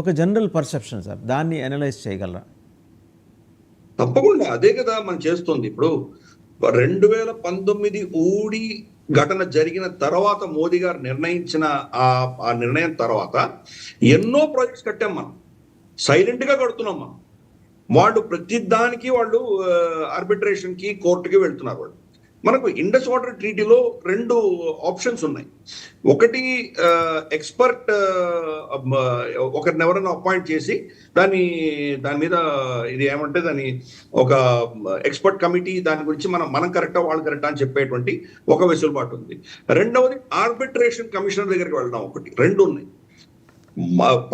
ఒక general perception sir, దాన్ని analyse చేయగలరా? తప్పకుండా అదే కదా మనం చేస్తుంది. ఇప్పుడు 2019 ఊడి ఘటన జరిగిన తర్వాత మోదీ గారు నిర్ణయించిన ఆ నిర్ణయం తర్వాత ఎన్నో ప్రాజెక్ట్స్ కట్టాం మనం. సైలెంట్ గా కడుతున్నాం మనం. వాళ్ళు ప్రతి దానికి వాళ్ళు ఆర్బిట్రేషన్ కి కోర్టుకి వెళ్తున్నారు. వాళ్ళు మనకు ఇండస్ వాటర్ ట్రీటీలో 2 ఆప్షన్స్ ఉన్నాయి. ఒకటి ఎక్స్పర్ట్ ఒకరిని ఎవరైనా అపాయింట్ చేసి దాని మీద ఇది ఏమంటే దాని ఒక ఎక్స్పర్ట్ కమిటీ దాని గురించి మనం కరెక్టా వాళ్ళు కరెక్టా అని చెప్పేటువంటి ఒక వెసులుబాటు ఉంది. రెండవది ఆర్బిట్రేషన్ కమిషనర్ దగ్గరికి వెళ్ళడం. ఒకటి 2 ఉన్నాయి.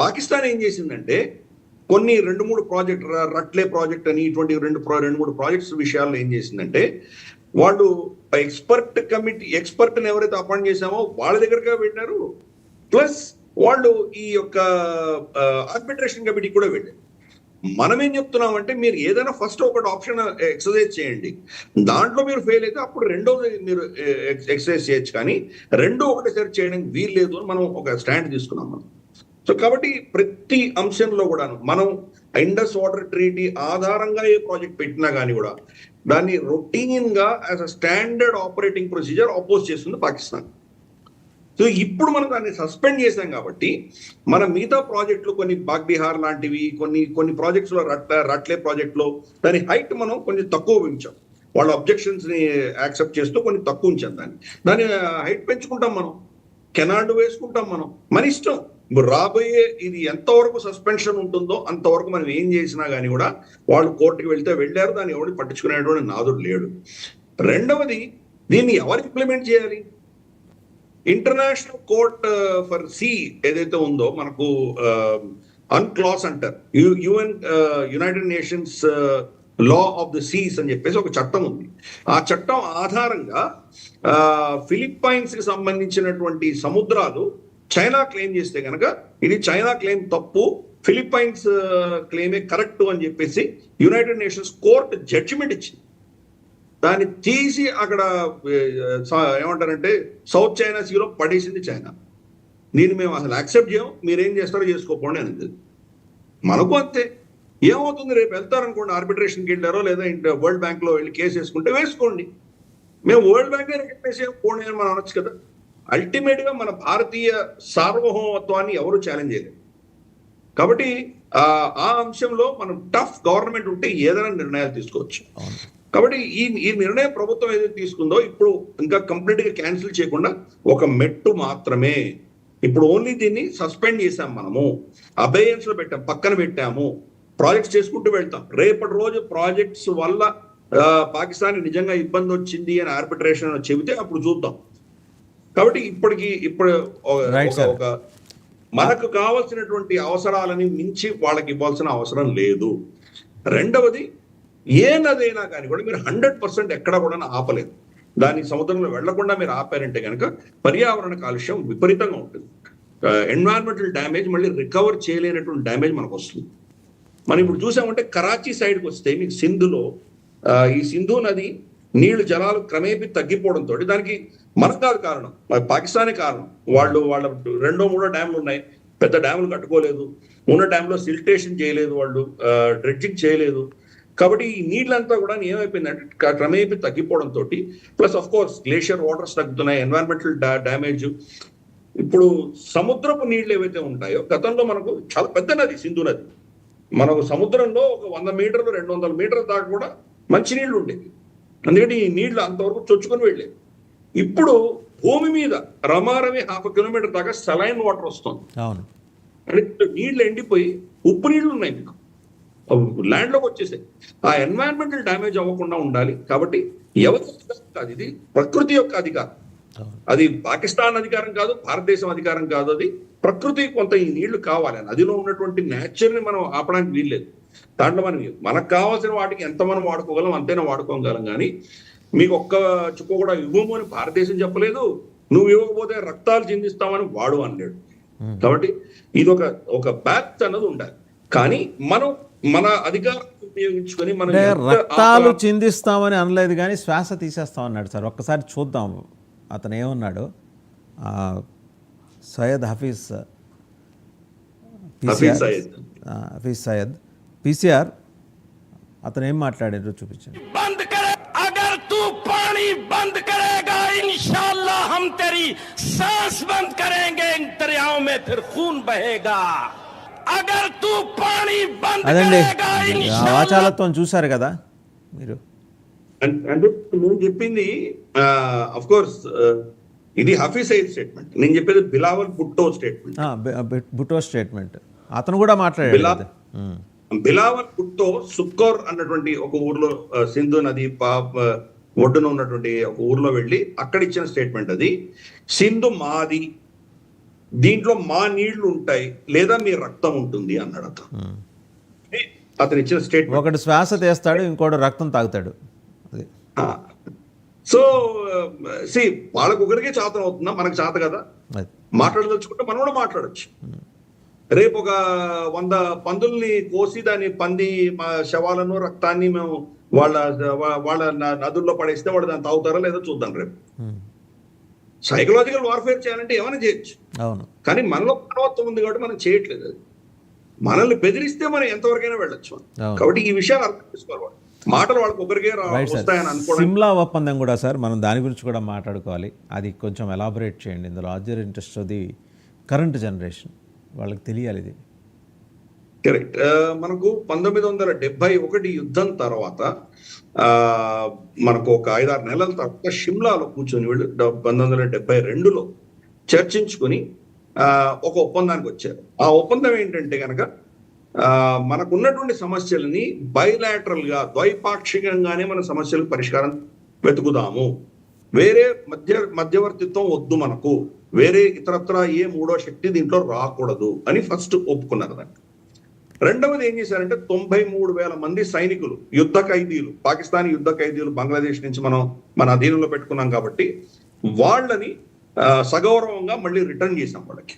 పాకిస్తాన్ ఏం చేసిందంటే కొన్ని 2-3 ప్రాజెక్ట్ రట్లే ప్రాజెక్ట్ అని ఇటువంటి 2-3 ప్రాజెక్ట్స్ విషయాల్లో ఏం చేసిందంటే వాళ్ళు ఎక్స్పర్ట్ని ఎవరైతే అపాయింట్ చేశామో వాళ్ళ దగ్గరగా వెళ్ళారు. ప్లస్ వాళ్ళు ఈ యొక్క ఆర్బిట్రేషన్ కమిటీ కూడా వెళ్ళారు. మనం ఏం చెప్తున్నామంటే మీరు ఏదైనా ఫస్ట్ ఒకటి ఆప్షన్ ఎక్సర్సైజ్ చేయండి, దాంట్లో మీరు ఫెయిల్ అయితే అప్పుడు రెండోది మీరు ఎక్సర్సైజ్ చేయొచ్చు, కానీ రెండో ఒకటేసారి చేయడానికి వీలు లేదు అని మనం ఒక స్టాండ్ తీసుకున్నాం మనం. సో కాబట్టి ప్రతి అంశంలో కూడా మనం ఇండస్ వాటర్ ట్రీటీ ఆధారంగా ఏ ప్రాజెక్ట్ పెట్టినా కానీ కూడా దాన్ని రొటీన్ గా as a standard operating procedure oppose చేస్తుంది పాకిస్తాన్. సో ఇప్పుడు మనం దాన్ని సస్పెండ్ చేశాం కాబట్టి మన మిగతా ప్రాజెక్టులు కొన్ని బాగ్బిహార్ లాంటివి కొన్ని ప్రాజెక్ట్స్ లో రట్లే ప్రాజెక్ట్ లో దాని హైట్ మనం కొంచెం తక్కువ ఉంచాం. వాళ్ళ అబ్జెక్షన్స్ ని యాక్సెప్ట్ చేస్తూ కొన్ని తక్కువ ఉంచాం. దాని హైట్ పెంచుకుంటాం, మనం కెనాల్డ్ వేసుకుంటాం, మన ఇష్టం. రాబోయే ఇది ఎంతవరకు సస్పెన్షన్ ఉంటుందో అంతవరకు మనం ఏం చేసినా కానీ కూడా వాళ్ళు కోర్టుకి వెళ్ళారు, దాన్ని ఎవరు పట్టించుకునేటువంటి నాదుడు లేడు. రెండవది, దీన్ని ఎవరు ఇంప్లిమెంట్ చేయాలి? ఇంటర్నేషనల్ కోర్ట్ ఫర్ సీ ఏదైతే ఉందో మనకు అన్క్లాస్ అంటారు, United nations law of the Cs అని చెప్పేసి ఒక చట్టం ఉంది. ఆ చట్టం ఆధారంగా ఫిలిప్పైన్స్ కి సంబంధించినటువంటి సముద్రాలు చైనా క్లెయిమ్ చేస్తే కనుక ఇది చైనా క్లెయిమ్ తప్పు, ఫిలిప్పైన్స్ క్లెయిమే కరెక్ట్ అని చెప్పేసి యునైటెడ్ నేషన్స్ కోర్ట్ జడ్జిమెంట్ ఇచ్చింది. దాన్ని తీసి అక్కడ ఏమంటారంటే సౌత్ చైనా సీలో పడేసింది చైనా. దీన్ని మేము అసలు యాక్సెప్ట్ చేయం, మీరేం చేస్తారో చేసుకోపోండి అనేది. మనకు అంతే. ఏమవుతుంది, రేపు వెళ్తారనుకోండి, ఆర్బిట్రేషన్కి వెళ్ళారో లేదా వరల్డ్ బ్యాంక్ లో వెళ్ళి కేసు వేసుకుంటే వేసుకోండి, మేము వరల్డ్ బ్యాంక్ రికగ్నైజ్ చేయకపోండి అని మనం అనొచ్చు కదా. అల్టిమేట్ గా మన భారతీయ సార్వభౌమత్వాన్ని ఎవరు ఛాలెంజ్ చేయలేరు. కాబట్టి ఆ అంశంలో మనం టఫ్ గవర్నమెంట్ ఉంటే ఏదైనా నిర్ణయాలు తీసుకోవచ్చు. కాబట్టి ఈ నిర్ణయం ప్రభుత్వం ఏదైతే తీసుకుందో ఇప్పుడు ఇంకా కంప్లీట్ గా క్యాన్సిల్ చేయకుండా ఒక మెట్టు మాత్రమే. ఇప్పుడు ఓన్లీ దీన్ని సస్పెండ్ చేసాం, మనము అబేయన్స్ లో పెట్టాం, పక్కన పెట్టాము, ప్రాజెక్ట్స్ చేసుకుంటూ వెళ్తాం. రేపటి రోజు ప్రాజెక్ట్స్ వల్ల పాకిస్తాన్ నిజంగా ఇబ్బంది వచ్చింది అని ఆర్బిట్రేషన్ చెబితే అప్పుడు చూద్దాం. కాబట్టి ఇప్పుడు ఒక మనకు కావాల్సినటువంటి అవసరాలని మించి వాళ్ళకి ఇవ్వాల్సిన అవసరం లేదు. రెండవది, ఏ నదైనా కానీ కూడా మీరు 100% ఎక్కడ కూడా ఆపలేదు. దాని సముద్రంలో వెళ్లకుండా మీరు ఆపారంటే కనుక పర్యావరణ కాలుష్యం విపరీతంగా ఉంటుంది. ఎన్వైరన్మెంటల్ డ్యామేజ్, మళ్ళీ రికవర్ చేయలేనటువంటి డ్యామేజ్ మనకు వస్తుంది. మనం ఇప్పుడు చూసామంటే కరాచీ సైడ్కి వస్తే మీకు సింధులో ఈ సింధు నది నీళ్లు జలాలు క్రమేపీ తగ్గిపోవడంతో దానికి మనకు కాదు కారణం, పాకిస్తానే కారణం. వాళ్ళ 2-3 డ్యామ్లు ఉన్నాయి, పెద్ద డ్యాములు కట్టుకోలేదు, ఉన్న డ్యామ్లో సిల్టేషన్ చేయలేదు, వాళ్ళు డ్రెడ్జింగ్ చేయలేదు. కాబట్టి ఈ నీళ్ళంతా కూడా ఏమైపోయిందంటే క్రమేపీ తగ్గిపోవడంతో, plus of course glacier waters తగ్గుతున్నాయి, ఎన్వైరన్మెంటల్ డ్యామేజ్. ఇప్పుడు సముద్రపు నీళ్లు ఏవైతే ఉంటాయో, గతంలో మనకు చాలా పెద్ద నది సింధు నది, మనకు సముద్రంలో ఒక 100 మీటర్లు 200 మీటర్ల దాకా కూడా మంచినీళ్లు ఉండేవి. అందుకని ఈ నీళ్లు అంతవరకు చొచ్చుకొని వెళ్ళేవి. ఇప్పుడు భూమి మీద రమారమి 1/2 కిలోమీటర్ దాకా సలైన్ వాటర్ వస్తుంది. అంటే నీళ్లు ఎండిపోయి ఉప్పు నీళ్లు ఉన్నాయి, మీకు ల్యాండ్ లోకి వచ్చేసాయి. ఆ ఎన్వైరన్మెంటల్ డ్యామేజ్ అవ్వకుండా ఉండాలి. కాబట్టి ఎవరి అధికారం కాదు, ఇది ప్రకృతి యొక్క అధికారం. అది పాకిస్తాన్ అధికారం కాదు, భారతదేశం అధికారం కాదు, అది ప్రకృతి. కొంత ఈ నీళ్లు కావాలి, నదిలో ఉన్నటువంటి నేచర్ ని మనం ఆపడానికి వీల్లేదు. దాంట్లో మనకు కావాల్సిన వాటికి ఎంత మనం వాడుకోగలం అంతేనా వాడుకోగలం, కానీ మీకు ఒక్క చుక్క కూడా ఇవ్వము అని భారతదేశం చెప్పలేదు, నువ్వు ఇవ్వకపోతే రక్తాలు చిందిస్తామని వాడు అన్నాడు. కాబట్టి ఇది ఒక బ్యాలెన్స్ అన్నది ఉండాలి. కానీ మనం మన అధికారం ఉపయోగించుకొని మనం రక్తాలు చిందిస్తామని అనలేదు, కానీ శ్వాస తీసేస్తామన్నాడు సార్. ఒక్కసారి చూద్దాం అతను ఏమన్నాడు. సయ్యద్ హఫీజ్ హఫీజ్ సయద్. హఫీజ్ సయద్. పీసీఆర్ అతను ఏం మాట్లాడారో చూపించండి. बंद करे, अगर तू पानी बंद करेगा इंशाअल्लाह हम तेरी सांस बंद करेंगे, इन दरियाओं में फिर खून बहेगा. अगर तू पानी बंद అదండి करेगा ఆ इंशाअल्लाह. వాచాలత్వం చూశారు కదా మీరు. అంటే నేను చెప్పింది అఫ్ కోర్స్ ఇది హఫీజ్ సయద్ స్టేట్మెంట్, నేను చెప్పేది బిలావల్ భుట్టో స్టేట్మెంట్. భుట్టో స్టేట్మెంట్ అతను కూడా మాట్లాడాడు బిలా- కదా. బిలావల్ భుట్టో సుక్కర్ అన్నటువంటి ఒక ఊర్లో సింధు నది ఒడ్డున ఉన్నటువంటి ఒక ఊర్లో వెళ్ళి అక్కడ ఇచ్చిన స్టేట్మెంట్ అది. సింధు మాది, దీంట్లో మా నీళ్లు ఉంటాయి లేదా మీ రక్తం ఉంటుంది అన్నాడు అతను. అతను ఇచ్చిన స్టేట్మెంట్. ఒకటి శ్వాస తీస్తాడు, ఇంకోటి రక్తం తాగుతాడు. అది సో సి వాళ్ళకు ఒకరికే చేతన అవుతుందా, మనకు చేత కదా. అది మాట్లాడదలుచుకుంటే మనం కూడా మాట్లాడచ్చు. రేపు ఒక 100 పందుల్ని కోసి దాని పంది శవాలను రక్తాన్ని మేము వాళ్ళ నదుల్లో పడేస్తే వాడు దాన్ని తాగుతారా లేదా చూద్దాం రేపు. సైకలాజికల్ వార్ఫేర్ చేయాలంటే ఏమైనా చేయొచ్చు, అవును. కానీ మనలో మానవత్వం ఉంది కాబట్టి మనం చేయట్లేదు. అది మనల్ని బెదిరిస్తే మనం ఎంతవరకైనా వెళ్ళొచ్చు. అవును. కాబట్టి ఈ విషయాలు అర్థం చేసుకోవాలి. వాళ్ళు మాటలు వాళ్ళకి ఒకరికే రైట్ సార్. వస్తాయని అనుకోవడం. సిమ్లా ఒప్పందం కూడా సార్ మనం దాని గురించి కూడా మాట్లాడుకోవాలి. అది కొంచెం ఎలాబొరేట్ చేయండి. ఇందులో లార్జర్ ఇంట్రెస్ట్ అది కరెంట్ జనరేషన్ వాళ్ళకి తెలియాలి ఇది. కరెక్ట్. మనకు 1971 యుద్ధం తర్వాత మనకు ఒక 5-6 నెలల తర్వాత షిమ్లాలో కూర్చొని వీళ్ళు 1972లో చర్చించుకుని ఒక ఒప్పందానికి వచ్చారు. ఆ ఒప్పందం ఏంటంటే కనుక మనకున్నటువంటి సమస్యలని బైలాటరల్ గా ద్వైపాక్షికంగానే మన సమస్యలకు పరిష్కారం వెతుకుదాము, వేరే మధ్యవర్తిత్వం వద్దు, మనకు వేరే ఇతరత్ర ఏ మూడో శక్తి దీంట్లో రాకూడదు అని ఫస్ట్ ఒప్పుకున్నారు దాన్ని. రెండవది ఏం చేశారంటే 93,000 మంది సైనికులు, యుద్ధ ఖైదీలు, పాకిస్తానీ యుద్ధ ఖైదీలు బంగ్లాదేశ్ నుంచి మనం మన అధీనంలో పెట్టుకున్నాం కాబట్టి వాళ్ళని సగౌరవంగా మళ్ళీ రిటర్న్ చేసాం వాళ్ళకి.